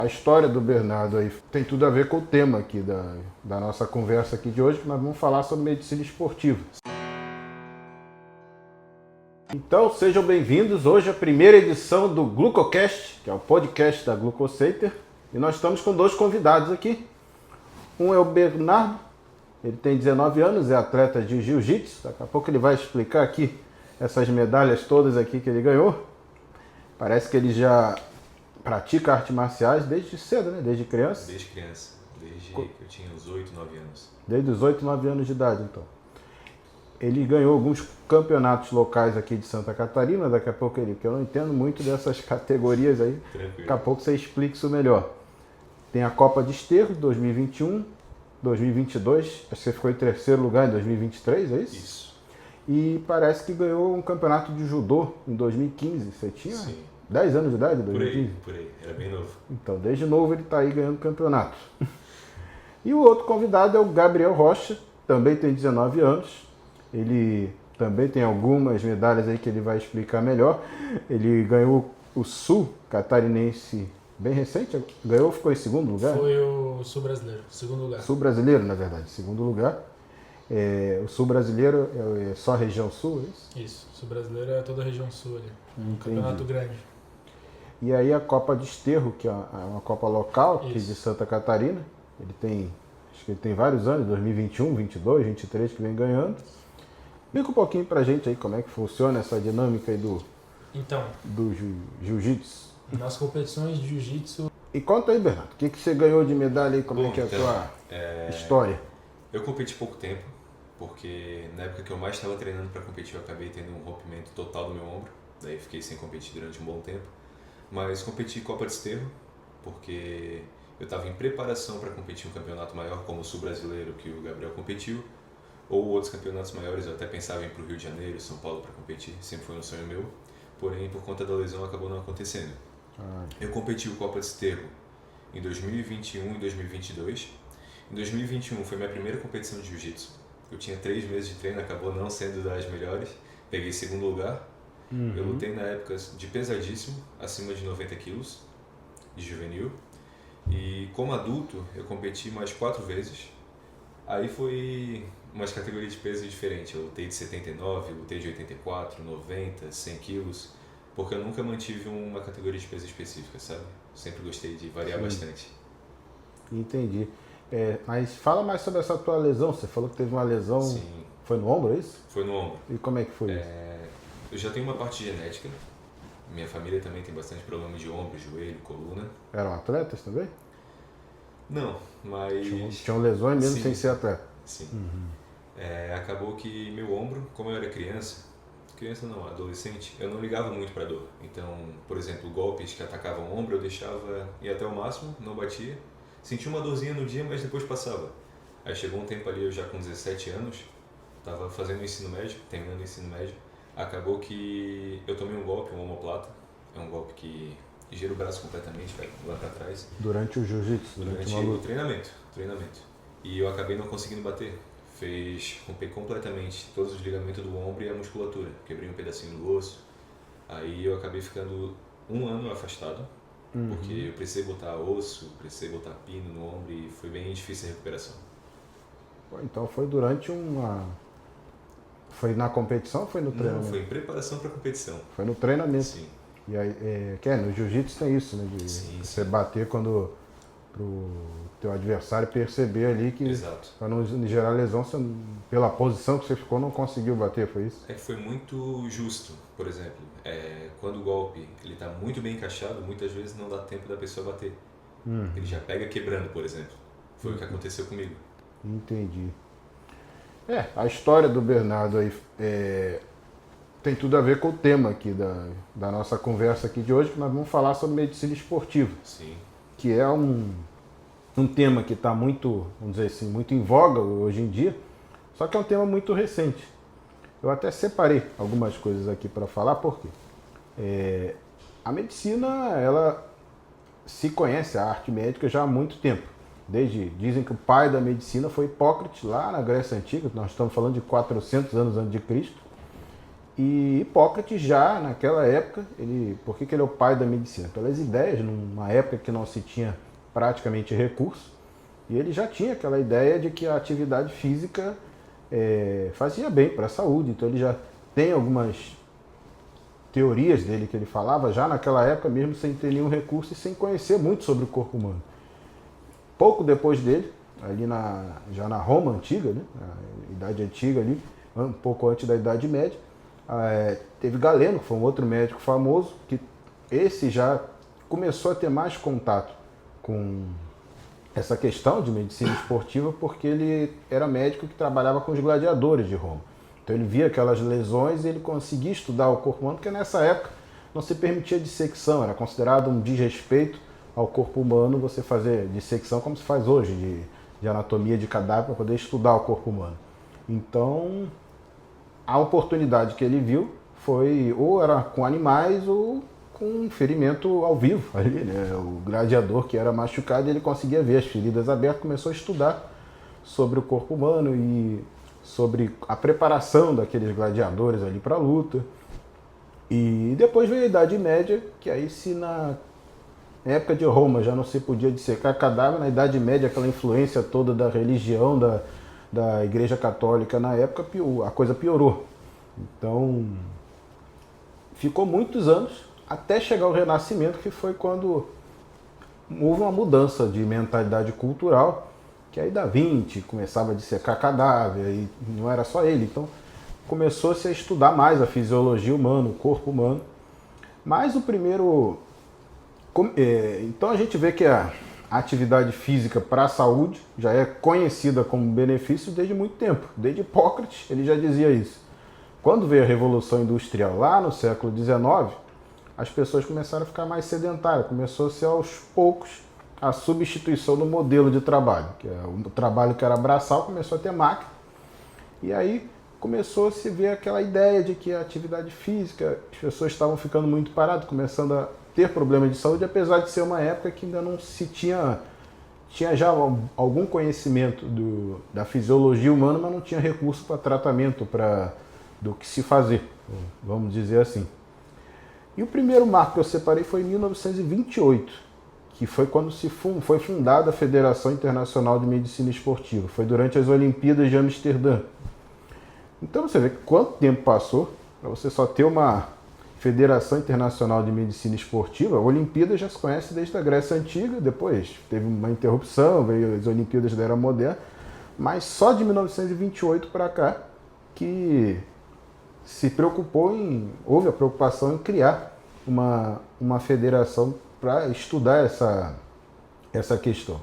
A história do Bernardo aí tem tudo a ver com o tema aqui da nossa conversa aqui de hoje, que nós vamos falar sobre medicina esportiva. Então, sejam bem-vindos. Hoje é a primeira edição do GlucoCast, que é o podcast da GlucoCenter. E nós estamos com dois convidados aqui. Um é o Bernardo, ele tem 19 anos, é atleta de jiu-jitsu. Daqui a pouco ele vai explicar aqui essas medalhas todas aqui que ele ganhou. Parece que ele já pratica artes marciais desde cedo, né? Desde criança? Desde criança, desde que eu tinha uns 8, 9 anos. Desde os 8, 9 anos de idade, então. Ele ganhou alguns campeonatos locais aqui de Santa Catarina, daqui a pouco porque eu não entendo muito dessas categorias aí. Tranquilo. Daqui a pouco você explica isso melhor. Tem a Copa de Esterro 2021, 2022, acho que você ficou em terceiro lugar em 2023, é isso? Isso. E parece que ganhou um campeonato de judô em 2015. Você tinha Sim. 10 anos de idade em 2015? Por aí, era bem novo. Então, desde novo ele está aí ganhando campeonato. E o outro convidado é o Gabriel Rocha, também tem 19 anos. Ele também tem algumas medalhas aí que ele vai explicar melhor. Ele ganhou o Sul Catarinense bem recente, ganhou ou ficou em segundo lugar? Foi o Sul Brasileiro, segundo lugar. Sul Brasileiro, na verdade, segundo lugar. O Sul Brasileiro é só a região Sul, é isso? Isso, Sul Brasileiro é toda a região Sul ali. Um Entendi. campeonato grande. E aí a Copa de Esterro, que é uma Copa local aqui Isso. de Santa Catarina. Acho que ele tem vários anos, 2021, 22, 23 que vem ganhando. Explica um pouquinho pra gente aí como é que funciona essa dinâmica aí Então, do jiu-jitsu. nas competições de jiu-jitsu, E conta aí, Bernardo, o que você ganhou de medalha aí, como é Bom, que é a então, tua história? Eu competi pouco tempo, porque na época que eu mais estava treinando para competir eu acabei tendo um rompimento total do meu ombro. Daí fiquei sem competir durante um bom tempo. Mas competi Copa de Esterro, porque eu estava em preparação para competir um campeonato maior como o Sul Brasileiro que o Gabriel competiu, ou outros campeonatos maiores. Eu até pensava em ir para o Rio de Janeiro, São Paulo para competir, sempre foi um sonho meu, porém por conta da lesão acabou não acontecendo. Eu competi o Copa de Esterro em 2021 e 2022. Em 2021 foi minha primeira competição de jiu-jitsu. Eu tinha 3 meses de treino, acabou não sendo das melhores, peguei segundo lugar. Eu lutei na época de pesadíssimo, acima de 90 quilos, de juvenil. E como adulto, eu competi mais 4 vezes. Aí foi umas categorias de peso diferentes. Eu lutei de 79, lutei de 84, 90, 100 quilos. Porque eu nunca mantive uma categoria de peso específica, sabe? Sempre gostei de variar bastante. Entendi. Mas fala mais sobre essa tua lesão. Você falou que teve uma lesão. Sim. Foi no ombro, é isso? Foi no ombro. E como é que foi isso? Eu já tenho uma parte genética. Minha família também tem bastante problema de ombro, joelho, coluna. Eram atletas também? Não, mas... Tinham lesões mesmo Sim. sem ser atleta? Sim. Acabou que meu ombro, como eu era criança não, adolescente, eu não ligava muito pra dor. Então, por exemplo, golpes que atacavam o ombro, eu deixava ir até o máximo, não batia. Sentia uma dorzinha no dia, mas depois passava. Aí chegou um tempo ali, eu já com 17 anos, tava fazendo o ensino médio, terminando o ensino médio. Acabou que eu tomei um golpe, um omoplata. É um golpe que gira o braço completamente, vai lá pra trás. Durante o jiu-jitsu, durante uma o luta. treinamento. E eu acabei não conseguindo bater. Rompei completamente todos os ligamentos do ombro e a musculatura. Quebrei um pedacinho do osso. Aí eu acabei ficando 1 ano afastado, porque eu precisei botar osso, precisei botar pino no ombro e foi bem difícil a recuperação. Então foi durante Foi na competição ou foi no treinamento? Não, foi em preparação para a competição. Foi no treinamento. Sim. E aí, no jiu-jitsu tem isso, né? De você bater quando pro teu adversário perceber ali que, Exato. para não gerar lesão, você, pela posição que você ficou, não conseguiu bater, foi isso? É que foi muito justo, por exemplo. Quando o golpe ele está muito bem encaixado, muitas vezes não dá tempo da pessoa bater. Ele já pega quebrando, por exemplo. Foi o que aconteceu comigo. Entendi. A história do Bernardo aí tem tudo a ver com o tema aqui da nossa conversa aqui de hoje, que nós vamos falar sobre medicina esportiva. Sim. Que é um tema que está muito, vamos dizer assim, muito em voga hoje em dia, só que é um tema muito recente. Eu até separei algumas coisas aqui para falar, porque a medicina, ela se conhece, a arte médica, já há muito tempo. Dizem que o pai da medicina foi Hipócrates, lá na Grécia Antiga, nós estamos falando de 400 anos antes de Cristo, E Hipócrates já naquela época, por que ele é o pai da medicina? Pelas ideias, numa época que não se tinha praticamente recurso, e ele já tinha aquela ideia de que a atividade física fazia bem para a saúde. Então ele já tem algumas teorias dele que ele falava já naquela época, mesmo sem ter nenhum recurso e sem conhecer muito sobre o corpo humano. Pouco depois dele, ali já na Roma antiga, né, na Idade Antiga ali, um pouco antes da Idade Média, teve Galeno, que foi um outro médico famoso, que esse já começou a ter mais contato com essa questão de medicina esportiva, porque ele era médico que trabalhava com os gladiadores de Roma. Então ele via aquelas lesões e ele conseguia estudar o corpo humano, porque nessa época não se permitia dissecção, era considerado um desrespeito ao corpo humano você fazer dissecção como se faz hoje, de anatomia de cadáver, para poder estudar o corpo humano. Então, a oportunidade que ele viu foi ou era com animais ou com um ferimento ao vivo ali, né? O gladiador que era machucado, ele conseguia ver as feridas abertas, começou a estudar sobre o corpo humano e sobre a preparação daqueles gladiadores ali para a luta. E depois veio a Idade Média, que aí se na época de Roma já não se podia dissecar cadáver, na Idade Média aquela influência toda da religião, da Igreja Católica na época, a coisa piorou. Então, ficou muitos anos até chegar o Renascimento, que foi quando houve uma mudança de mentalidade cultural, que aí Da Vinci começava a dissecar cadáver, e não era só ele. Então, começou-se a estudar mais a fisiologia humana, o corpo humano. Mas o primeiro... Então a gente vê que a atividade física para a saúde já é conhecida como benefício desde muito tempo. Desde Hipócrates ele já dizia isso. Quando veio a Revolução Industrial lá no século XIX, as pessoas começaram a ficar mais sedentárias. Começou-se aos poucos a substituição do modelo de trabalho. Que é o trabalho que era braçal começou a ter máquina. E aí começou a se ver aquela ideia de que a atividade física, as pessoas estavam ficando muito paradas, começando a ter problemas de saúde, apesar de ser uma época que ainda não se tinha já algum conhecimento da fisiologia humana, mas não tinha recurso para tratamento, do que se fazer, vamos dizer assim. E o primeiro marco que eu separei foi em 1928, que foi quando foi fundada a Federação Internacional de Medicina Esportiva. Foi durante as Olimpíadas de Amsterdã. Então você vê quanto tempo passou para você só ter uma Federação Internacional de Medicina Esportiva. A Olimpíada já se conhece desde a Grécia Antiga, depois teve uma interrupção, veio as Olimpíadas da Era Moderna, mas só de 1928 para cá que houve a preocupação em criar uma federação para estudar essa questão.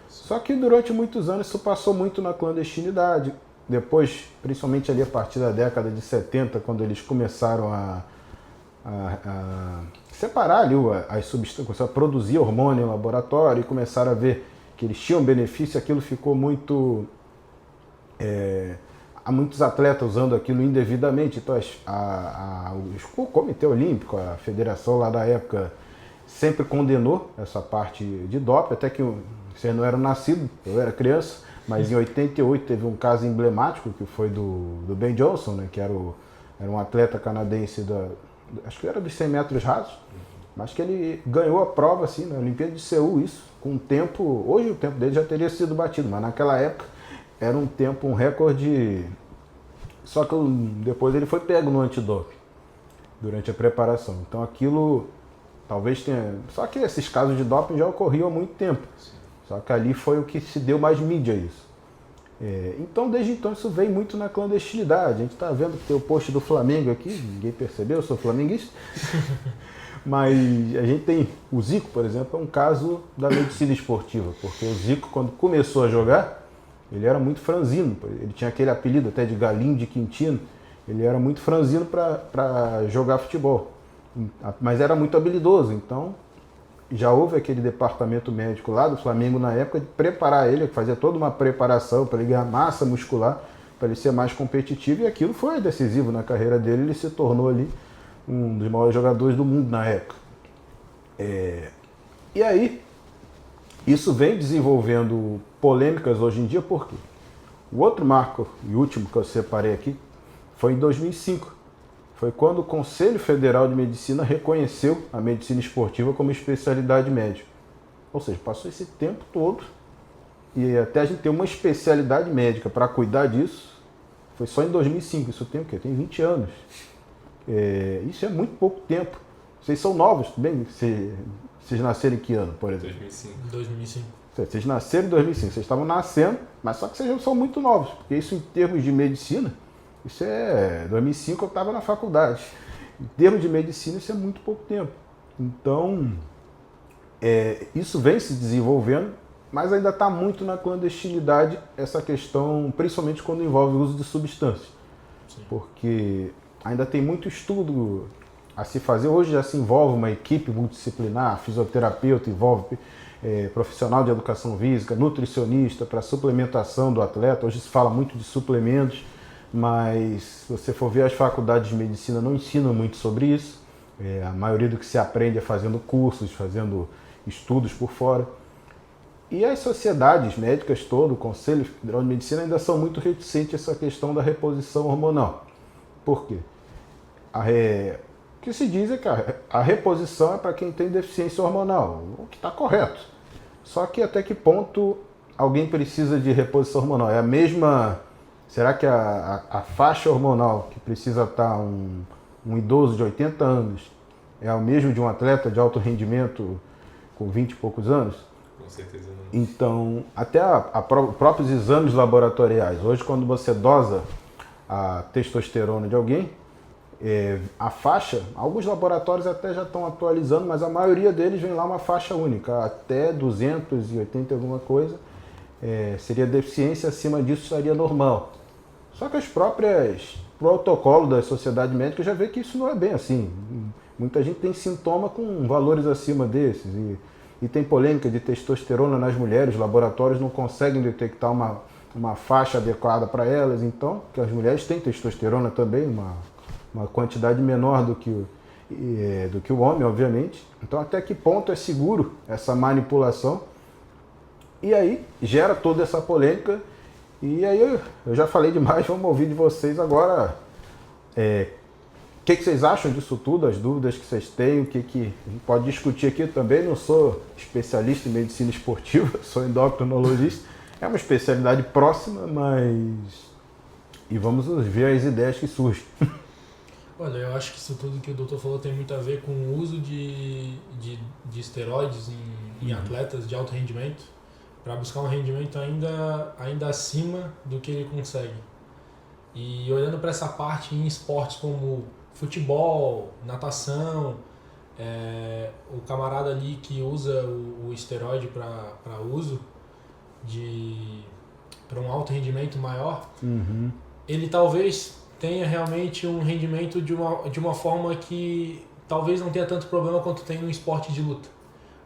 Só que durante muitos anos isso passou muito na clandestinidade. Depois, principalmente ali a partir da década de 70, quando eles começaram a separar ali as substâncias, começaram a produzir hormônio em laboratório e começaram a ver que eles tinham benefício, aquilo ficou muito... há muitos atletas usando aquilo indevidamente. Então o Comitê Olímpico, a federação lá da época, sempre condenou essa parte de doping, até que vocês não eram nascidos, eu era criança, mas em 88 teve um caso emblemático que foi do Ben Johnson, né, que era um atleta canadense acho que era dos 100 metros rasos, mas que ele ganhou a prova assim, na Olimpíada de Seul, isso, com um tempo, hoje o tempo dele já teria sido batido, mas naquela época era um recorde, só que depois ele foi pego no antidoping durante a preparação. Então aquilo talvez tenha... Só que esses casos de doping já ocorriam há muito tempo. Só que ali foi o que se deu mais mídia isso. Então desde então isso vem muito na clandestinidade. A gente está vendo que tem o post do Flamengo aqui, ninguém percebeu, eu sou flamenguista. Mas a gente tem o Zico, por exemplo, é um caso da medicina esportiva, porque o Zico, quando começou a jogar, ele era muito franzino, ele tinha aquele apelido até de galinho de Quintino, ele era muito franzino para jogar futebol, mas era muito habilidoso. Então já houve aquele departamento médico lá do Flamengo na época de preparar ele, fazer toda uma preparação para ele ganhar massa muscular, para ele ser mais competitivo, e aquilo foi decisivo na carreira dele, ele se tornou ali um dos maiores jogadores do mundo na época. E aí, isso vem desenvolvendo polêmicas hoje em dia, por quê? O outro marco, e último que eu separei aqui, foi em 2005. foi quando o Conselho Federal de Medicina reconheceu a medicina esportiva como especialidade médica. Ou seja, passou esse tempo todo e até a gente ter uma especialidade médica para cuidar disso, foi só em 2005. Isso tem o quê? Tem 20 anos. Isso é muito pouco tempo. Vocês são novos, tudo bem? Vocês nasceram em que ano, por exemplo? 2005. Vocês nasceram em 2005, vocês estavam nascendo, mas só que vocês não são muito novos, porque isso em termos de medicina, isso é 2005 eu estava na faculdade. Em termos de medicina, isso é muito pouco tempo. Então, isso vem se desenvolvendo, mas ainda está muito na clandestinidade essa questão, principalmente quando envolve o uso de substâncias. Sim. Porque ainda tem muito estudo a se fazer. Hoje já se envolve uma equipe multidisciplinar, fisioterapeuta, envolve profissional de educação física, nutricionista para suplementação do atleta. Hoje se fala muito de suplementos, mas se você for ver, as faculdades de medicina não ensinam muito sobre isso. A maioria do que se aprende é fazendo cursos, fazendo estudos por fora. E as sociedades médicas todas, o Conselho Federal de Medicina, ainda são muito reticentes a essa questão da reposição hormonal. Por quê? O que se diz é que a reposição é para quem tem deficiência hormonal, o que está correto. Só que até que ponto alguém precisa de reposição hormonal? É a mesma... Será que a faixa hormonal que precisa estar um idoso de 80 anos é o mesmo de um atleta de alto rendimento com 20 e poucos anos? Com certeza não. Então, até próprios exames laboratoriais. Hoje, quando você dosa a testosterona de alguém, a faixa, alguns laboratórios até já estão atualizando, mas a maioria deles vem lá uma faixa única, até 280 alguma coisa, seria deficiência, acima disso estaria normal. Só que os próprios protocolos da sociedade médica já vê que isso não é bem assim. Muita gente tem sintoma com valores acima desses e tem polêmica de testosterona nas mulheres, os laboratórios não conseguem detectar uma faixa adequada para elas, então, porque as mulheres têm testosterona também, uma quantidade menor do que o homem, obviamente. Então, até que ponto é seguro essa manipulação? E aí, gera toda essa polêmica. E aí, eu já falei demais, vamos ouvir de vocês agora. O que vocês acham disso tudo, as dúvidas que vocês têm, o que a gente pode discutir aqui também. Não sou especialista em medicina esportiva, sou endocrinologista. É uma especialidade próxima, mas... E vamos ver as ideias que surgem. Olha, eu acho que isso tudo que o doutor falou tem muito a ver com o uso de esteroides em atletas de alto rendimento, para buscar um rendimento ainda acima do que ele consegue. E olhando para essa parte em esportes como futebol, natação, o camarada ali que usa o esteroide para uso para um alto rendimento maior, ele talvez tenha realmente um rendimento de uma forma que talvez não tenha tanto problema quanto tem no esporte de luta.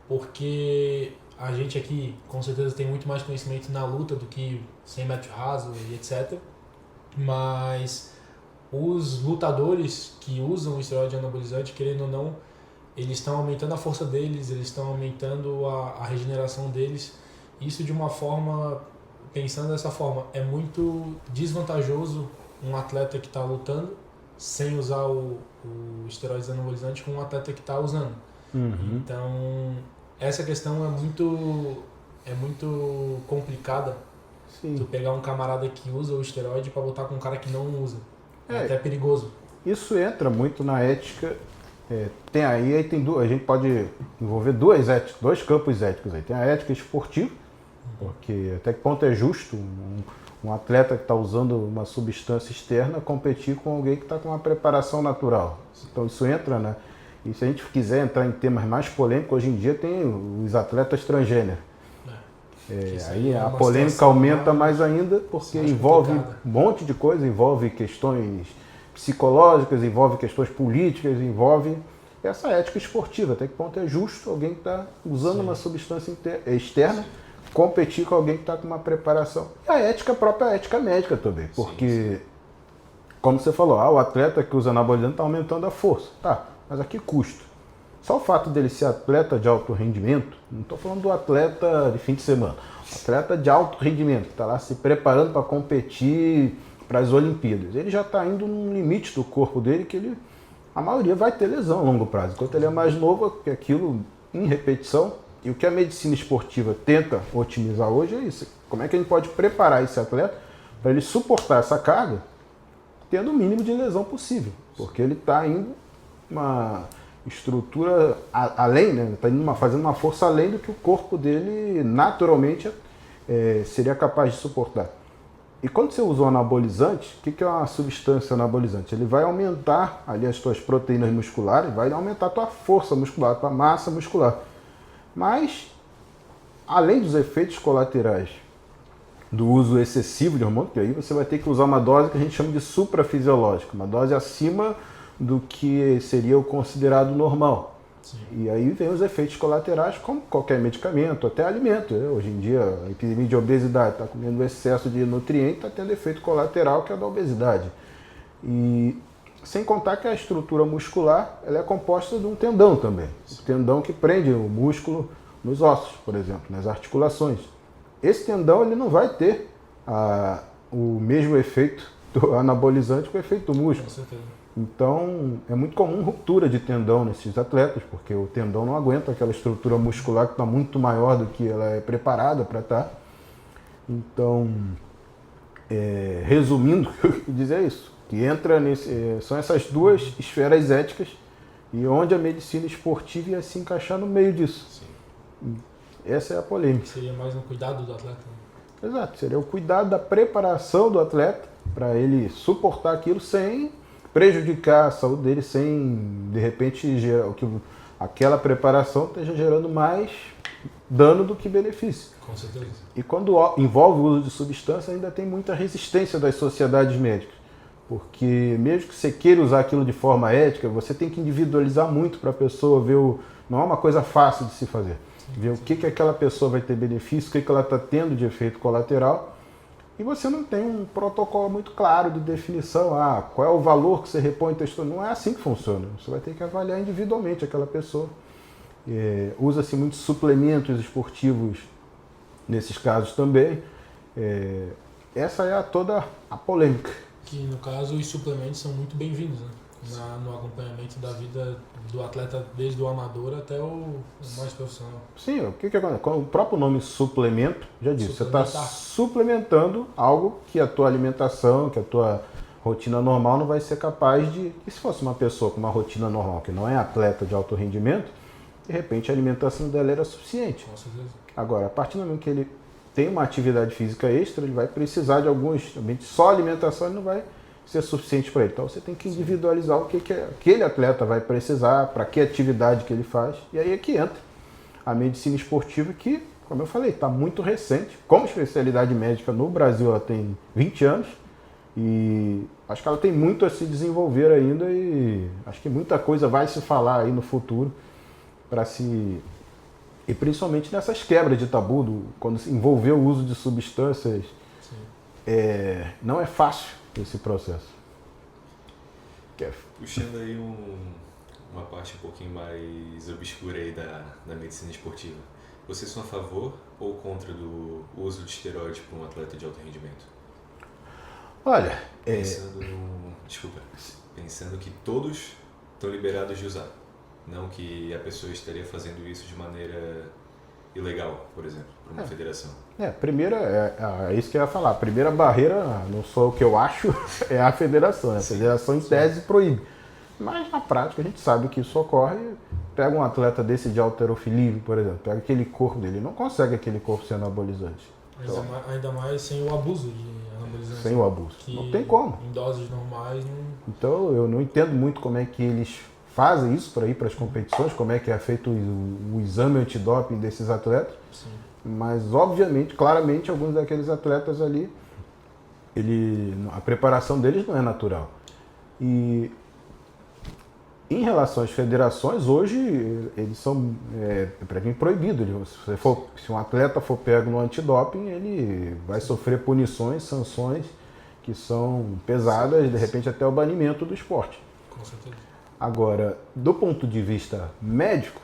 Porque a gente aqui, com certeza, tem muito mais conhecimento na luta do que 100 metros raso e etc. Mas os lutadores que usam o esteroide anabolizante, querendo ou não, eles estão aumentando a força deles, eles estão aumentando a regeneração deles. Isso de uma forma, pensando dessa forma, é muito desvantajoso um atleta que está lutando sem usar o esteroide anabolizante com um atleta que está usando. Então, essa questão é muito complicada. Sim. Tu pegar um camarada que usa o esteroide para botar com um cara que não usa. É até perigoso. Isso entra muito na ética. A gente pode envolver dois campos éticos aí. Tem a ética esportiva, porque até que ponto é justo um atleta que está usando uma substância externa competir com alguém que está com uma preparação natural. Então isso entra, né? E se a gente quiser entrar em temas mais polêmicos, hoje em dia tem os atletas transgênero. Aí a polêmica aumenta mais ainda, porque envolve um monte de coisa, envolve questões psicológicas, envolve questões políticas, envolve essa ética esportiva. Até que ponto é justo alguém que está usando uma substância externa competir com alguém que está com uma preparação. E a própria ética médica também, porque, como você falou, o atleta que usa anabolizante está aumentando a força. Tá, mas a que custo? Só o fato dele ser atleta de alto rendimento, não estou falando do atleta de fim de semana, atleta de alto rendimento, que está lá se preparando para competir para as Olimpíadas. Ele já está indo num limite do corpo dele que a maioria vai ter lesão a longo prazo. Enquanto ele é mais novo, que aquilo em repetição, e o que a medicina esportiva tenta otimizar hoje é isso. Como é que a gente pode preparar esse atleta para ele suportar essa carga, tendo o mínimo de lesão possível, porque ele está indo uma estrutura além, né? Está fazendo uma força além do que o corpo dele naturalmente seria capaz de suportar. E quando você usa um anabolizante, o que é uma substância anabolizante? Ele vai aumentar ali as tuas proteínas musculares, vai aumentar a tua força muscular, a tua massa muscular. Mas, além dos efeitos colaterais do uso excessivo de hormônio, que aí você vai ter que usar uma dose que a gente chama de suprafisiológica, uma dose acima do que seria o considerado normal. Sim. E aí vem os efeitos colaterais, como qualquer medicamento, até alimento. Hoje em dia, a epidemia de obesidade está comendo excesso de nutriente, está tendo efeito colateral, que é a da obesidade. E sem contar que a estrutura muscular ela é composta de um tendão também. O tendão que prende o músculo nos ossos, por exemplo, nas articulações. Esse tendão ele não vai ter o mesmo efeito do anabolizante que o efeito do músculo. Com certeza. Então, é muito comum ruptura de tendão nesses atletas, porque o tendão não aguenta aquela estrutura muscular que está muito maior do que ela é preparada para estar. Então, resumindo, o que eu quis dizer é isso, que entra são essas duas esferas éticas e onde a medicina esportiva ia se encaixar no meio disso. Sim. Essa é a polêmica. Seria mais no cuidado do atleta. Né? Exato, seria o cuidado da preparação do atleta para ele suportar aquilo sem prejudicar a saúde dele, sem de repente gerar aquela preparação esteja gerando mais dano do que benefício. Com certeza. E quando envolve o uso de substância, ainda tem muita resistência das sociedades médicas, porque mesmo que você queira usar aquilo de forma ética, você tem que individualizar muito para a pessoa ver não é uma coisa fácil de se fazer. Ver o que aquela pessoa vai ter benefício, o que ela está tendo de efeito colateral. E você não tem um protocolo muito claro de definição, qual é o valor que você repõe em texto. Não é assim que funciona. Você vai ter que avaliar individualmente aquela pessoa. Usa-se muitos suplementos esportivos nesses casos também. Essa é toda a polêmica. Que no caso os suplementos são muito bem-vindos, né? No acompanhamento da vida do atleta, desde o amador até o mais profissional. Sim, o que acontece? O próprio nome suplemento já diz, você está suplementando algo que a tua alimentação, que a tua rotina normal não vai ser capaz de... E se fosse uma pessoa com uma rotina normal, que não é atleta de alto rendimento, de repente a alimentação dela era suficiente. Com certeza. Agora, a partir do momento que ele tem uma atividade física extra, ele vai precisar de alguns... Só alimentação ele não vai ser suficiente para ele. Então você tem que individualizar o que aquele atleta vai precisar, para que atividade que ele faz. E aí é que entra a medicina esportiva que, como eu falei, está muito recente. Como especialidade médica no Brasil ela tem 20 anos e acho que ela tem muito a se desenvolver ainda e acho que muita coisa vai se falar aí no futuro e principalmente nessas quebras de tabu, quando se envolveu o uso de substâncias, não é fácil esse processo. Puxando aí uma parte um pouquinho mais obscura aí da medicina esportiva. Vocês são a favor ou contra do uso de esteroides para um atleta de alto rendimento? Olha, pensando que todos estão liberados de usar, não que a pessoa estaria fazendo isso de maneira ilegal, por exemplo, para uma federação. Primeiro, é isso que eu ia falar. A primeira barreira, não só o que eu acho, é a federação. Né? A federação, em tese, proíbe. Mas, na prática, a gente sabe que isso ocorre. Pega um atleta desse de halterofilia, por exemplo, pega aquele corpo dele, não consegue aquele corpo ser anabolizante. Então, ainda mais sem o abuso de anabolizante. Sem o abuso. Não tem como. Em doses normais, não... Então, eu não entendo muito como é que eles fazem isso para ir para as competições, como é que é feito o exame antidoping desses atletas. Sim. Mas, obviamente, claramente, alguns daqueles atletas ali, a preparação deles não é natural. E em relação às federações, hoje, eles são, para mim, proibidos. Se um atleta for pego no antidoping, ele vai sofrer punições, sanções que são pesadas, de repente até o banimento do esporte. Com certeza. Agora, do ponto de vista médico,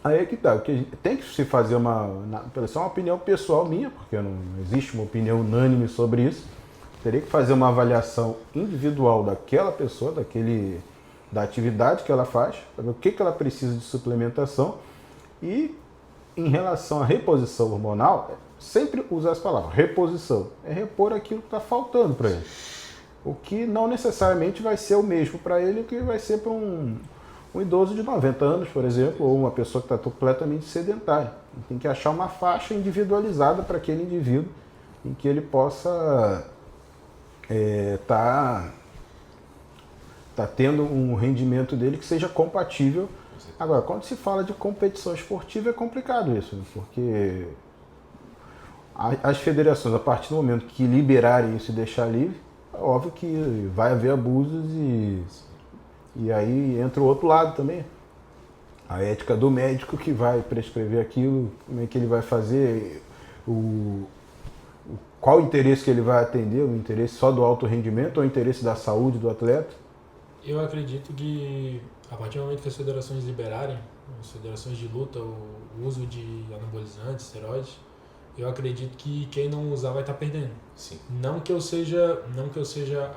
aí é que tá, porque tem que se fazer isso é uma opinião pessoal minha, porque não existe uma opinião unânime sobre isso, teria que fazer uma avaliação individual daquela pessoa, da atividade que ela faz, para ver o que ela precisa de suplementação e em relação à reposição hormonal, sempre usar essa palavra, reposição, é repor aquilo que está faltando para ele. O que não necessariamente vai ser o mesmo para ele que vai ser para um idoso de 90 anos, por exemplo, ou uma pessoa que está completamente sedentária. Tem que achar uma faixa individualizada para aquele indivíduo em que ele possa tá tendo um rendimento dele que seja compatível. Agora, quando se fala de competição esportiva, é complicado isso, né? Porque as federações, a partir do momento que liberarem isso e deixar livre, é óbvio que vai haver abusos e aí entra o outro lado também. A ética do médico que vai prescrever aquilo, como é que ele vai fazer, qual o interesse que ele vai atender, o interesse só do alto rendimento ou o interesse da saúde do atleta? Eu acredito que a partir do momento que as federações liberarem, as federações de luta, o uso de anabolizantes, esteroides, eu acredito que quem não usar vai estar perdendo. Sim. Não que eu seja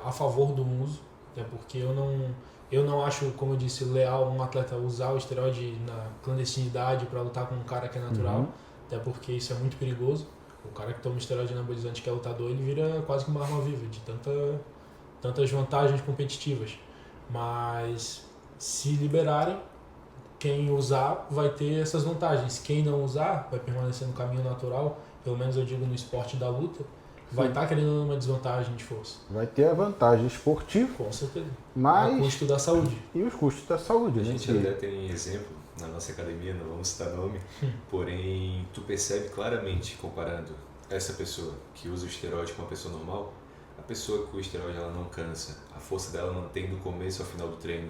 a favor do uso, até porque eu não acho, como eu disse, leal um atleta usar o esteroide na clandestinidade para lutar com um cara que é natural, até porque isso é muito perigoso. O cara que toma esteroide anabolizante que é lutador, ele vira quase que uma arma viva, de tantas vantagens competitivas. Mas se liberarem, quem usar vai ter essas vantagens. Quem não usar vai permanecer no caminho natural, pelo menos eu digo no esporte da luta, vai estar querendo uma desvantagem de força. Vai ter a vantagem esportiva, Com certeza. mas O custo da saúde. E os custos da saúde, A né? gente até tem exemplo na nossa academia, não vamos citar nome, porém tu percebe claramente, comparando essa pessoa que usa o esteroide com uma pessoa normal, a pessoa com o esteroide ela não cansa, a força dela mantém do começo ao final do treino.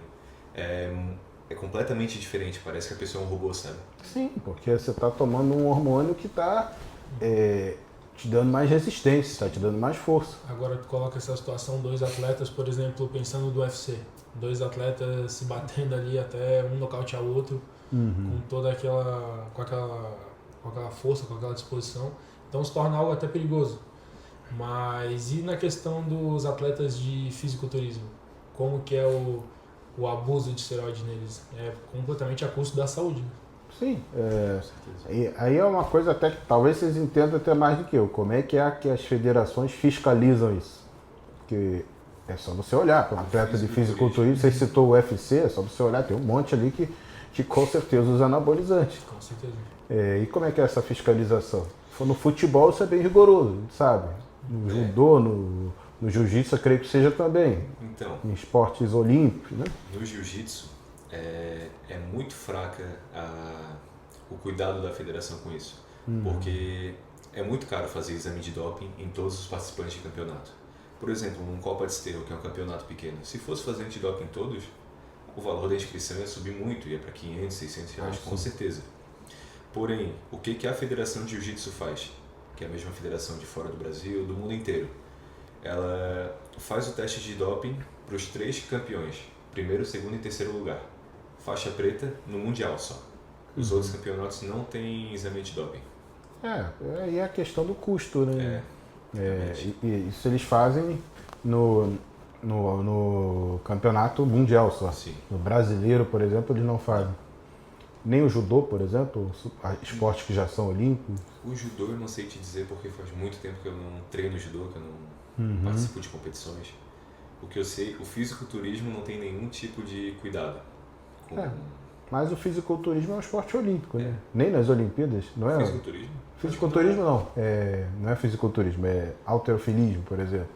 É completamente diferente, parece que a pessoa é um robô, sabe? Sim, porque você está tomando um hormônio que está te dando mais resistência, está te dando mais força. Aquagora tu coloca essa situação, dois atletas, por exemplo, pensando do UFC, dois atletas se batendo ali até um nocautear o outro, com toda com aquela força, com aquela disposição, então se torna algo até perigoso. Mas e na questão dos atletas de fisiculturismo? Como que é o abuso de esteroide neles? É completamente a custo da saúde, né? Sim, e aí é uma coisa até que talvez vocês entendam até mais do que eu. Como é que as federações fiscalizam isso? Porque é só você olhar para um atleta de fisiculturismo, você citou o UFC, é só você olhar, tem um monte ali que com certeza usa anabolizante. Com certeza. E como é que é essa fiscalização? No futebol isso é bem rigoroso, sabe? No judô, no jiu-jitsu eu creio que seja também. Então, em esportes olímpicos, né? No jiu-jitsu é muito fraca o cuidado da federação com isso, porque é muito caro fazer exame de doping em todos os participantes de campeonato. Por exemplo, um Copa de Esteio, que é um campeonato pequeno, se fosse fazer antidoping em todos, o valor da inscrição ia subir muito, ia para 500, 600 reais, com certeza. Porém, o que a Federação de Jiu-Jitsu faz, que é a mesma federação de fora do Brasil, do mundo inteiro? Ela faz o teste de doping para os 3 campeões, primeiro, segundo e terceiro lugar. Faixa preta no Mundial só. Os outros campeonatos não têm exame de doping. Aí é a questão do custo, né? E isso eles fazem no campeonato mundial só. Sim. No brasileiro, por exemplo, eles não fazem. Nem o judô, por exemplo, esportes que já são olímpicos. O judô eu não sei te dizer porque faz muito tempo que eu não treino judô, que eu não participo de competições. O que eu sei, o fisiculturismo não tem nenhum tipo de cuidado. Mas o fisiculturismo é um esporte olímpico, né? Nem nas Olimpíadas, não é? Fisiculturismo? Fisiculturismo não. Não é fisiculturismo, é halterofilismo, por exemplo.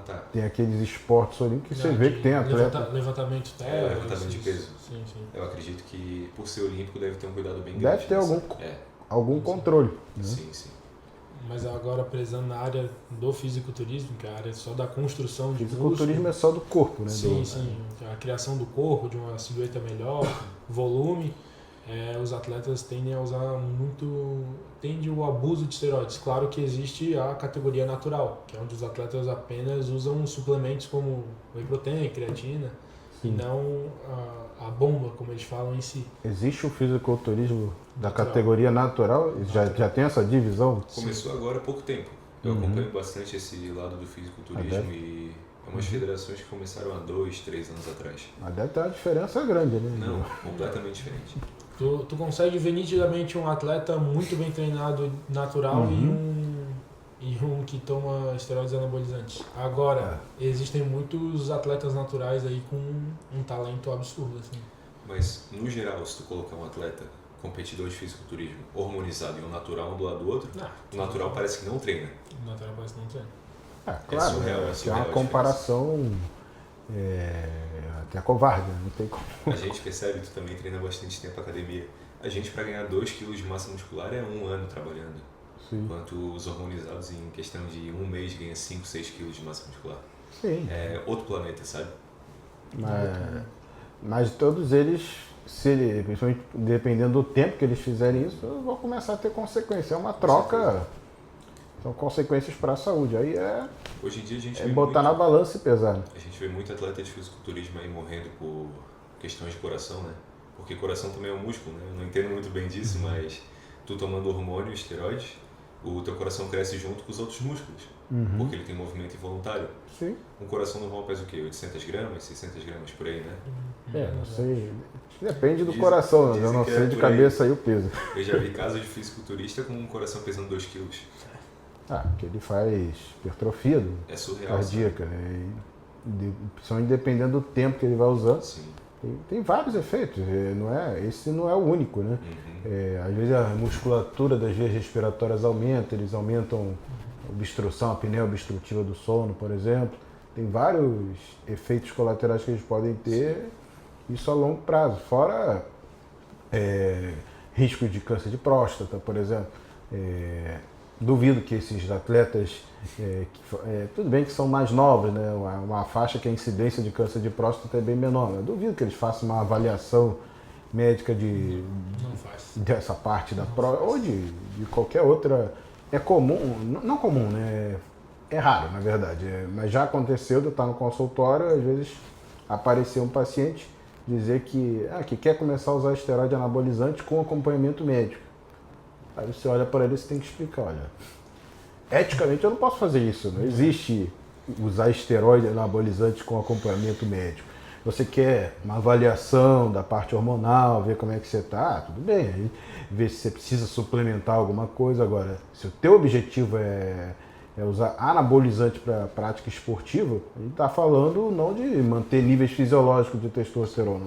Tá. Tem aqueles esportes olímpicos que você vê que tem atleta. Levantamento terra. Levantamento de peso. Sim. Eu acredito que por ser olímpico deve ter um cuidado bem grande. Deve ter algum controle. Né? Sim. Mas agora prezando na área do fisiculturismo, que é a área só da construção de músculo. Fisiculturismo é só do corpo, né? Sim. A criação do corpo, de uma silhueta melhor, volume. Os atletas tendem a usar tende o abuso de esteroides. Claro que existe a categoria natural, que é onde os atletas apenas usam suplementos como whey protein, creatina, e não a bomba, como eles falam em si. Existe o fisiculturismo da categoria natural? Já tem essa divisão? Começou agora há pouco tempo. Eu acompanho bastante esse lado do fisiculturismo e é umas federações que começaram há 2, 3 anos atrás. Mas deve ter uma diferença grande, né? Não, completamente diferente. Tu consegue ver nitidamente um atleta muito bem treinado, natural, e um que toma esteroides anabolizantes. Agora, existem muitos atletas naturais aí com um talento absurdo, assim. Mas, no geral, se tu colocar um atleta, competidor de fisiculturismo, hormonizado e um natural um do lado do outro, o natural parece que não treina. O natural parece que não treina. Claro, surreal, é é surreal uma a comparação até covarde, não tem como. A gente percebe, tu também treina bastante tempo na academia. A gente, para ganhar 2 kg de massa muscular, é 1 ano trabalhando. Sim. Enquanto os hormonizados, em questão de 1 mês, ganham 5, 6 kg de massa muscular. Sim. É outro planeta, sabe? Mas todos eles, principalmente dependendo do tempo que eles fizerem isso, vão começar a ter consequência. É uma troca, são consequências para a saúde. Aí Hoje em dia a gente botar na balança e pesar. A gente vê muito atleta de fisiculturismo aí morrendo por questões de coração, né? Porque coração também é um músculo, né? Eu não entendo muito bem disso, mas tu tomando hormônio, esteroides, o teu coração cresce junto com os outros músculos, porque ele tem movimento involuntário. Sim. Um coração normal pesa o quê? 800 gramas, 600 gramas por aí, né? Não sei. Depende do coração, eu não sei de cabeça aí o peso. Eu já vi casos de fisiculturista com um coração pesando 2 quilos. Porque ele faz hipertrofia É surreal. cardíaca, né? Principalmente dependendo do tempo que ele vai usando. Sim. Tem vários efeitos, esse não é o único, né? Às vezes a musculatura das vias respiratórias aumenta, eles aumentam a obstrução, a apneia obstrutiva do sono, por exemplo. Tem vários efeitos colaterais que eles podem ter, isso a longo prazo, fora risco de câncer de próstata, por exemplo. Duvido que esses atletas, tudo bem que são mais novos, né? Uma faixa que a incidência de câncer de próstata é bem menor, mas duvido que eles façam uma avaliação médica dessa parte da próstata, ou de qualquer outra. É comum, não comum, né? É raro, na verdade, mas já aconteceu de eu estar no consultório, às vezes aparecer um paciente dizer que quer começar a usar esteroide anabolizante com acompanhamento médico. Aí você olha para ele e você tem que explicar, olha, eticamente eu não posso fazer isso, não existe usar esteroide anabolizante com acompanhamento médico. Você quer uma avaliação da parte hormonal, ver como é que você está, tudo bem, aí ver se você precisa suplementar alguma coisa. Agora, se o teu objetivo é usar anabolizante para prática esportiva, a gente está falando não de manter níveis fisiológicos de testosterona,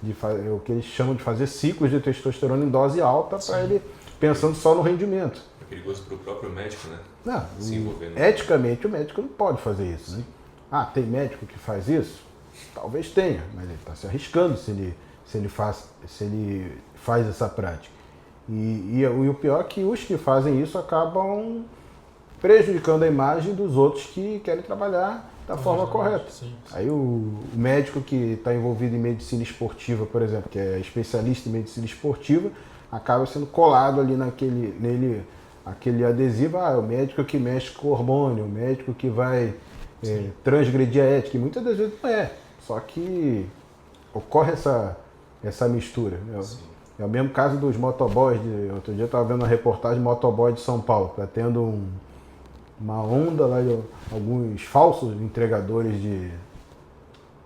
é o que eles chamam de fazer ciclos de testosterona em dose alta para ele pensando só no rendimento. É perigoso para o próprio médico, né? Não, se envolver. Eticamente o médico não pode fazer isso, né? Tem médico que faz isso? Talvez tenha, mas ele está se arriscando se ele faz essa prática. E o pior é que os que fazem isso acabam prejudicando a imagem dos outros que querem trabalhar da forma correta. Sim. Aí o médico que está envolvido em medicina esportiva, por exemplo, que é especialista em medicina esportiva, acaba sendo colado ali aquele adesivo, é o médico que mexe com o hormônio, o médico que vai transgredir a ética, e muitas das vezes não é. Só que ocorre essa mistura. Né? É o mesmo caso dos motoboys. Outro dia eu estava vendo uma reportagem motoboy de São Paulo. Está tendo uma onda lá de alguns falsos entregadores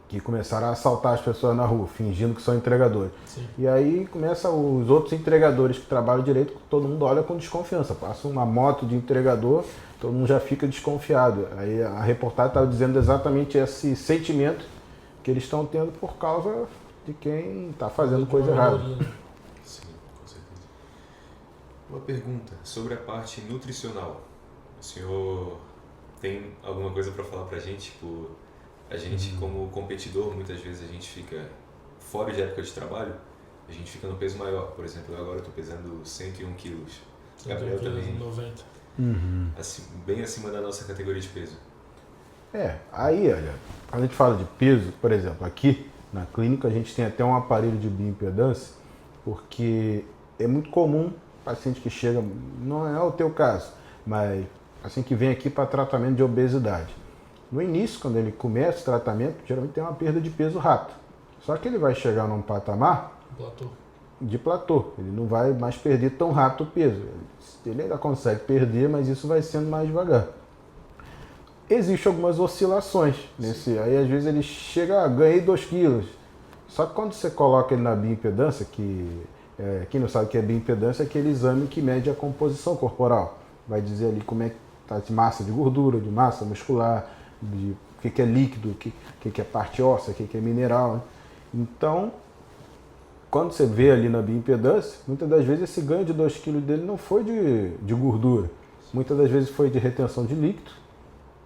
que começaram a assaltar as pessoas na rua, fingindo que são entregadores. Sim. E aí começa os outros entregadores que trabalham direito, todo mundo olha com desconfiança. Passa uma moto de entregador, todo mundo já fica desconfiado. Aí a reportagem estava dizendo exatamente esse sentimento que eles estão tendo por causa de quem está fazendo coisa errada. Sim, com certeza. Uma pergunta sobre a parte nutricional. O senhor tem alguma coisa para falar para a gente? Tipo, a gente como competidor, muitas vezes a gente fica fora de época de trabalho, a gente fica no peso maior. Por exemplo, eu agora estou pesando 101 quilos. Gabriel também 90. Bem acima da nossa categoria de peso. Aí, olha, quando a gente fala de peso, por exemplo, aqui na clínica a gente tem até um aparelho de bioimpedância, porque é muito comum paciente que chega, não é o teu caso, mas assim que vem aqui para tratamento de obesidade. No início, quando ele começa o tratamento, geralmente tem uma perda de peso rápida. Só que ele vai chegar num patamar, de platô. Ele não vai mais perder tão rápido o peso. Ele ainda consegue perder, mas isso vai sendo mais devagar. Existem algumas oscilações nesse. Aí às vezes ele chega, ganhei 2 quilos. Só que quando você coloca ele na bioimpedância, quem não sabe o que é bioimpedância, é aquele exame que mede a composição corporal. Vai dizer ali como é que está de massa de gordura, de massa muscular, de o que é líquido, o que é parte óssea, o que é mineral. Né? Então, quando você vê ali na bioimpedância, muitas das vezes esse ganho de 2 kg dele não foi de gordura. Muitas das vezes foi de retenção de líquido.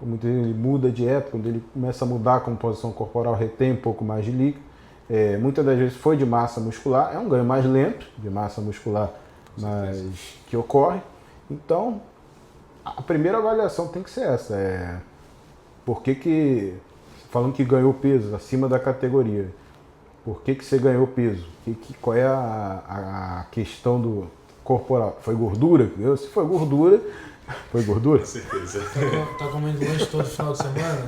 Muitas vezes ele muda a dieta, quando ele começa a mudar a composição corporal, retém um pouco mais de líquido. Muitas das vezes foi de massa muscular, é um ganho mais lento de massa muscular, mas que ocorre. Então, a primeira avaliação tem que ser essa. Por que, falando que ganhou peso acima da categoria, por que você ganhou peso? Qual é a questão do corporal? Foi gordura? Se foi gordura, foi gordura? Com certeza. Tá comendo lanche todo final de semana?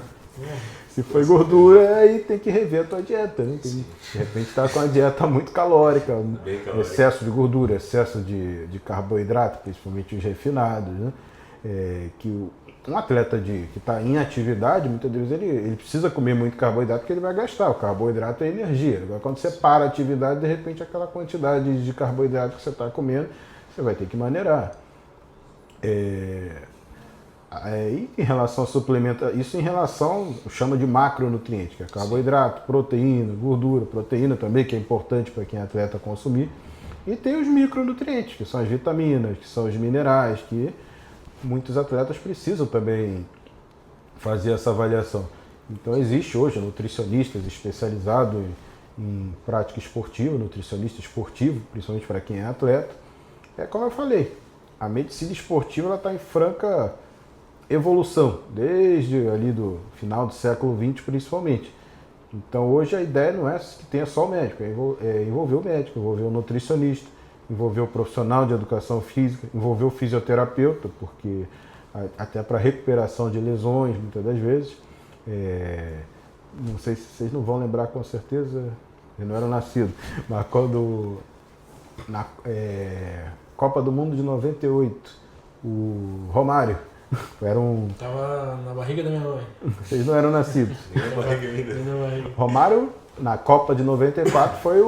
Se foi gordura, aí tem que rever a tua dieta, né? De repente tá com uma dieta muito calórica, excesso de gordura, excesso de carboidrato, principalmente os refinados, né? Que um atleta que está em atividade, muitas vezes ele precisa comer muito carboidrato porque ele vai gastar. O carboidrato é energia. Agora, quando você para a atividade, de repente aquela quantidade de carboidrato que você está comendo, você vai ter que maneirar. E em relação a suplemento, isso em relação, chama de macronutriente, que é carboidrato, proteína, gordura, proteína também, que é importante para quem é atleta consumir. E tem os micronutrientes, que são as vitaminas, que são os minerais, que muitos atletas precisam também fazer essa avaliação. Então existe hoje nutricionistas especializados em prática esportiva, nutricionista esportivo, principalmente para quem é atleta. Como eu falei, a medicina esportiva está em franca evolução, desde ali do final do século XX principalmente. Então hoje a ideia não é que tenha só o médico, é envolver o médico, envolver o nutricionista, envolver o profissional de educação física, envolver o fisioterapeuta, porque até para recuperação de lesões, muitas das vezes. Não sei se vocês não vão lembrar com certeza, eles não eram nascidos, mas quando na Copa do Mundo de 98, o Romário Tava na barriga da minha mãe. Vocês não eram nascidos. Nem na barriga ainda. Romário, na Copa de 94, foi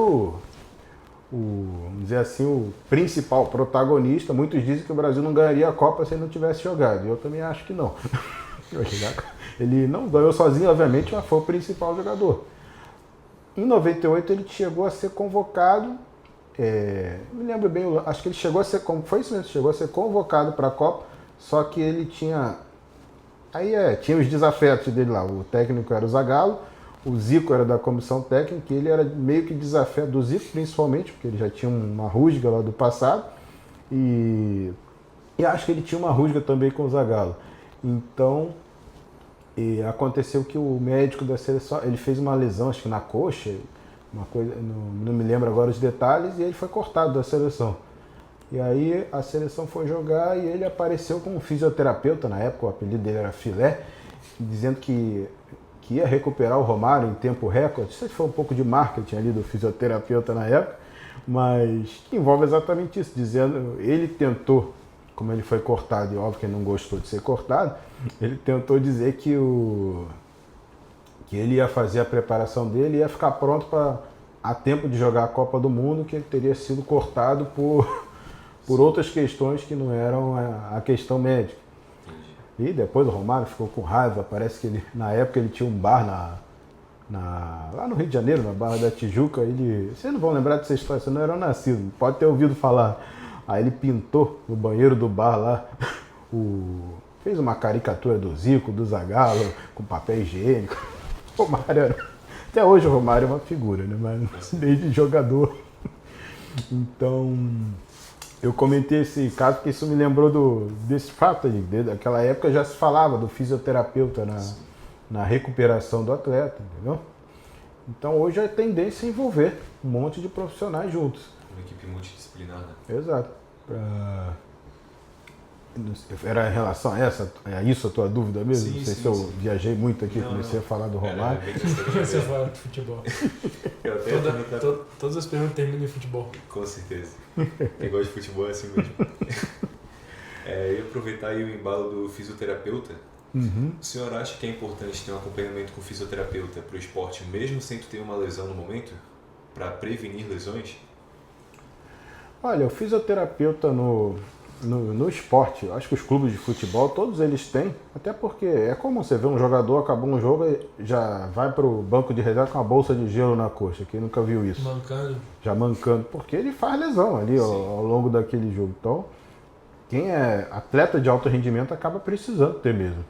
vamos dizer assim, o principal protagonista. Muitos dizem que o Brasil não ganharia a Copa se ele não tivesse jogado. Eu também acho que não. Ele não ganhou sozinho, obviamente, mas foi o principal jogador. Em 98 ele chegou a ser convocado, me lembro bem, acho que ele chegou a ser, foi isso mesmo, chegou a ser convocado para a Copa, só que ele tinha os desafetos dele lá. O técnico era o Zagallo, o Zico era da comissão técnica, e ele era meio que desafeto do Zico, principalmente, porque ele já tinha uma rusga lá do passado, e acho que ele tinha uma rusga também com o Zagallo. Então, aconteceu que o médico da seleção, ele fez uma lesão, acho que na coxa, uma coisa, não me lembro agora os detalhes, e ele foi cortado da seleção. E aí a seleção foi jogar e ele apareceu como fisioterapeuta, na época o apelido dele era Filé, dizendo que ia recuperar o Romário em tempo recorde. Isso foi um pouco de marketing ali do fisioterapeuta na época, mas que envolve exatamente isso, dizendo, ele tentou, como ele foi cortado, e óbvio que ele não gostou de ser cortado, ele tentou dizer que ele ia fazer a preparação dele e ia ficar pronto a tempo de jogar a Copa do Mundo, que ele teria sido cortado por outras questões que não eram a questão médica. E depois o Romário ficou com raiva, parece que na época ele tinha um bar lá no Rio de Janeiro, na Barra da Tijuca. Vocês não vão lembrar dessa história, vocês não eram nascidos, pode ter ouvido falar. Aí ele pintou no banheiro do bar lá, fez uma caricatura do Zico, do Zagallo, com papel higiênico. O Romário até hoje o Romário é uma figura, né? Mas desde jogador. Então, eu comentei esse caso porque isso me lembrou desse fato aí. Daquela época já se falava do fisioterapeuta na recuperação do atleta, entendeu? Então hoje a tendência é envolver um monte de profissionais juntos. Uma equipe multidisciplinar, né? Exato. Era em relação a isso a tua dúvida mesmo? Sim, não sei sim, se eu sim. viajei muito aqui, Não, comecei não. a falar do Romário. Você fala de futebol. Eu até ia perguntar- Todas as perguntas terminam em futebol. Com certeza. Quem gosta de futebol é assim mesmo. Eu ia aproveitar aí o embalo do fisioterapeuta. Uhum. O senhor acha que é importante ter um acompanhamento com o fisioterapeuta para o esporte, mesmo sem tu ter uma lesão no momento? Para prevenir lesões? Olha, o fisioterapeuta no esporte, acho que os clubes de futebol, todos eles têm, até porque é como você vê um jogador, acabou um jogo e já vai para o banco de reserva com uma bolsa de gelo na coxa. Quem nunca viu isso? Mancando. Já mancando, porque ele faz lesão ali ao longo daquele jogo. Então, quem é atleta de alto rendimento acaba precisando ter mesmo.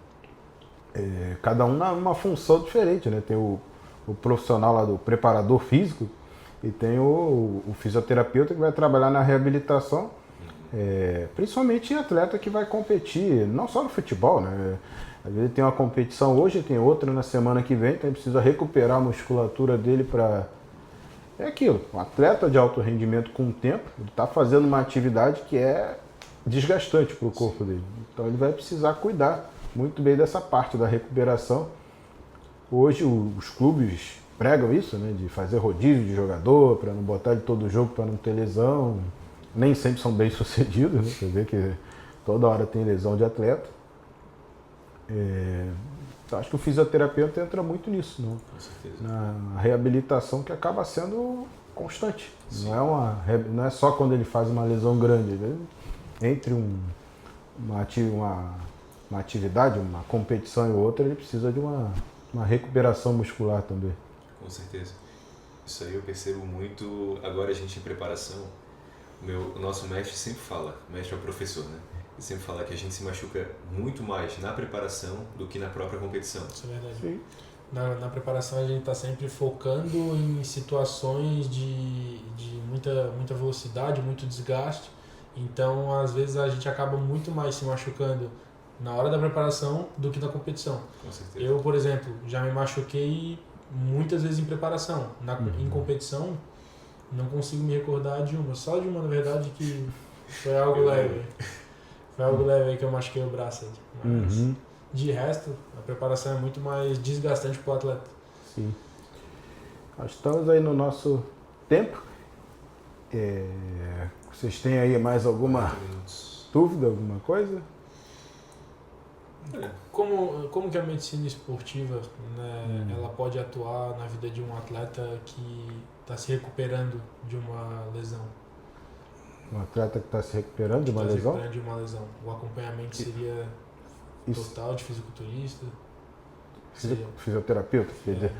Cada um numa função diferente, né? Tem o profissional lá do preparador físico e tem o fisioterapeuta que vai trabalhar na reabilitação, principalmente em atleta que vai competir, não só no futebol, né? Às vezes tem uma competição hoje, tem outra na semana que vem, então ele precisa recuperar a musculatura dele para... É aquilo, um atleta de alto rendimento com o tempo, ele está fazendo uma atividade que é desgastante para o corpo dele. Então ele vai precisar cuidar muito bem dessa parte da recuperação. Hoje os clubes pregam isso, né, de fazer rodízio de jogador, para não botar ele todo jogo para não ter lesão. Nem sempre são bem sucedidos, né? Você vê que toda hora tem lesão de atleta. Então acho que o fisioterapeuta entra muito nisso, não? Com certeza. Na reabilitação, que acaba sendo constante. Não é só quando ele faz uma lesão grande. Entre uma atividade, uma competição e outra, ele precisa de uma recuperação muscular também. Com certeza. Isso aí eu percebo muito agora a gente em preparação. O nosso mestre sempre fala, o mestre é o professor, né? Ele sempre fala que a gente se machuca muito mais na preparação do que na própria competição. Isso é verdade. Sim. Na preparação a gente está sempre focando em situações de muita velocidade, muito desgaste. Então, às vezes, a gente acaba muito mais se machucando na hora da preparação do que na competição. Com certeza. Eu, por exemplo, já me machuquei muitas vezes em preparação. Em competição, não consigo me recordar de uma. Só de uma, na verdade, que foi algo leve. Foi algo leve aí que eu machuquei o braço. Mas, de resto, a preparação é muito mais desgastante para o atleta. Sim. Nós estamos aí no nosso tempo. Vocês têm aí mais alguma 40 minutos. dúvida, alguma coisa? Como que a medicina esportiva, né, ela pode atuar na vida de um atleta que está se recuperando de uma lesão? Um atleta que está se recuperando de uma lesão? Se recuperando de uma lesão. O acompanhamento seria total de fisiculturista? Fisioterapeuta? Quer dizer,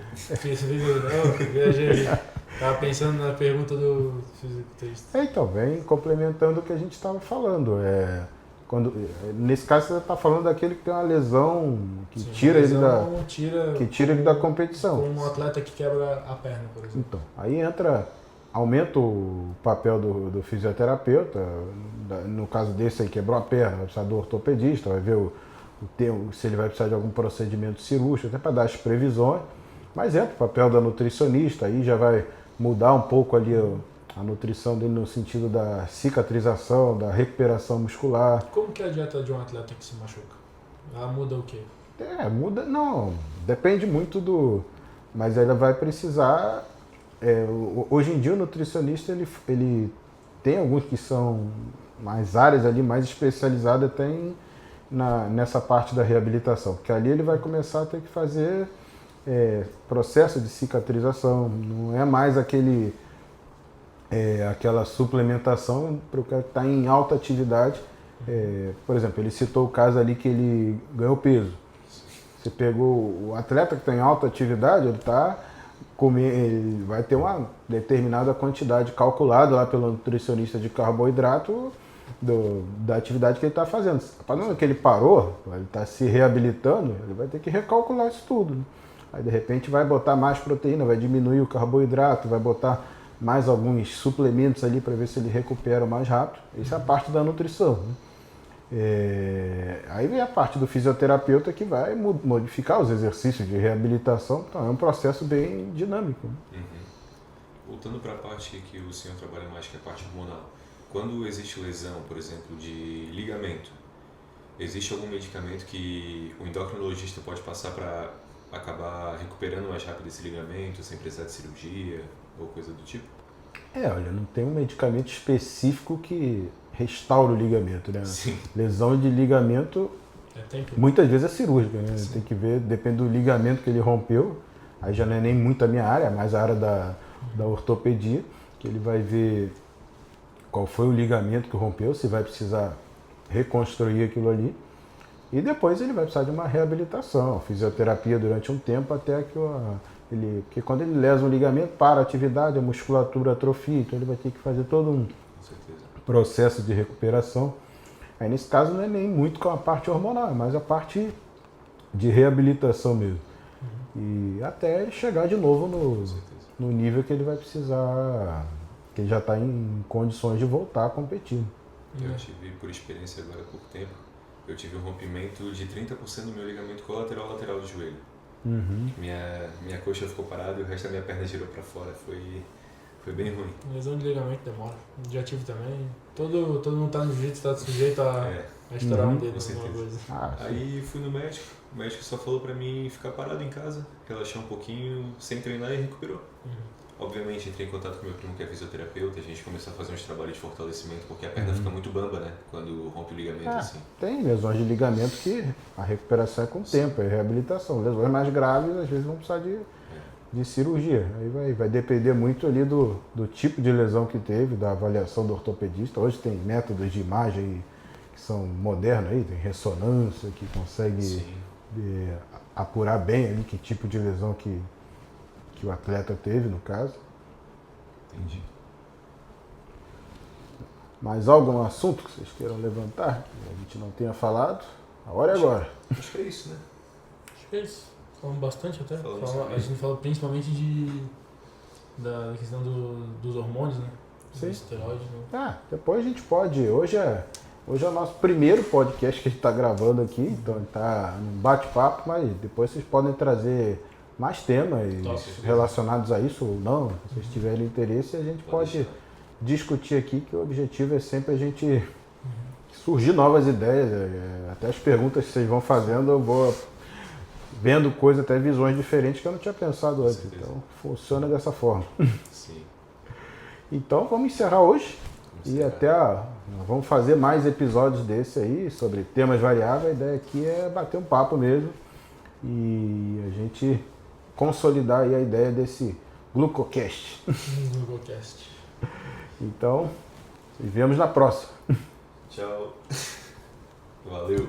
Viajei. Estava pensando na pergunta do fisiculturista. então, vem complementando o que a gente estava falando. Nesse caso, você está falando daquele que tem uma lesão que Sim, tira ele da como competição. um atleta que quebra a perna, por exemplo. Então, aí aumenta o papel do fisioterapeuta. No caso desse aí, quebrou a perna, vai precisar do ortopedista, vai ver se ele vai precisar de algum procedimento cirúrgico, até para dar as previsões. Mas entra o papel da nutricionista, aí já vai mudar um pouco ali a nutrição dele no sentido da cicatrização, da recuperação muscular. Como que é a dieta de um atleta que se machuca? Ela muda o quê? Muda, não, depende muito mas ela vai precisar, hoje em dia o nutricionista ele tem alguns que são mais áreas ali, mais especializadas até nessa parte da reabilitação, porque ali ele vai começar a ter que fazer processo de cicatrização, não é mais aquela suplementação para o cara que está em alta atividade. Por exemplo, ele citou o caso ali que ele ganhou peso. Você pegou o atleta que está em alta atividade, ele vai ter uma determinada quantidade calculada lá pelo nutricionista de carboidrato da atividade que ele está fazendo. Falando que ele parou, ele está se reabilitando, ele vai ter que recalcular isso tudo, né? Aí de repente vai botar mais proteína, vai diminuir o carboidrato, vai botar mais alguns suplementos ali para ver se ele recupera mais rápido. Isso é a parte da nutrição, né? Aí vem a parte do fisioterapeuta que vai modificar os exercícios de reabilitação, então é um processo bem dinâmico, né? Voltando para a parte que o senhor trabalha mais, que é a parte hormonal. Quando existe lesão, por exemplo, de ligamento, existe algum medicamento que o endocrinologista pode passar para acabar recuperando mais rápido esse ligamento, sem precisar de cirurgia ou coisa do tipo? Olha, não tem um medicamento específico que restaura o ligamento, né? Sim. Lesão de ligamento, muitas vezes é cirúrgica, né? Sim. Tem que ver, depende do ligamento que ele rompeu, aí já não é nem muito a minha área, é mais a área da ortopedia, que ele vai ver qual foi o ligamento que rompeu, se vai precisar reconstruir aquilo ali, e depois ele vai precisar de uma reabilitação, fisioterapia durante um tempo até que porque quando ele lesa um ligamento, para a atividade, a musculatura atrofia, então ele vai ter que fazer todo um processo de recuperação. Aí nesse caso não é nem muito com a parte hormonal, é mais a parte de reabilitação mesmo. E até ele chegar de novo no nível que ele vai precisar, que ele já está em condições de voltar a competir. Eu tive, por experiência agora há pouco tempo, eu tive um rompimento de 30% do meu ligamento colateral lateral do joelho. Minha coxa ficou parada e o resto da minha perna girou para fora. Foi bem ruim. Lesão de ligamento demora. Já tive também. Todo mundo tá no jeito, tá sujeito a estourar um dedo, alguma coisa. Aí fui no médico, o médico só falou pra mim ficar parado em casa, relaxar um pouquinho, sem treinar, e recuperou. Obviamente entrei em contato com meu primo que é fisioterapeuta, a gente começou a fazer uns trabalhos de fortalecimento, porque a perna fica muito bamba, né? Quando rompe o ligamento assim. Tem lesões de ligamento que a recuperação é com o tempo, é reabilitação. Lesões mais graves às vezes vão precisar de cirurgia. Aí vai depender muito ali do tipo de lesão que teve, da avaliação do ortopedista. Hoje tem métodos de imagem que são modernos aí, tem ressonância que consegue apurar bem ali que tipo de lesão que o atleta teve, no caso. Entendi. Mais algum assunto que vocês queiram levantar, que a gente não tenha falado? A hora é agora. Acho que é isso, né? Acho que é isso. Falamos bastante até. Falamos A gente falou principalmente da questão dos hormônios, né? Sim. Do esteroide, né? Depois a gente pode. Hoje é o nosso primeiro podcast que a gente está gravando aqui, então está num bate-papo, mas depois vocês podem trazer mais temas relacionados a isso ou não, se vocês tiverem interesse, a gente pode discutir aqui, que o objetivo é sempre a gente surgir novas ideias, até as perguntas que vocês vão fazendo, eu vou vendo coisas, até visões diferentes que eu não tinha pensado antes, então funciona dessa forma. Sim. Então vamos encerrar hoje vamos fazer mais episódios desse aí, sobre temas variáveis, a ideia aqui é bater um papo mesmo e a gente consolidar aí a ideia desse GlucoCast. GlucoCast. Então, nos vemos na próxima. Tchau. Valeu.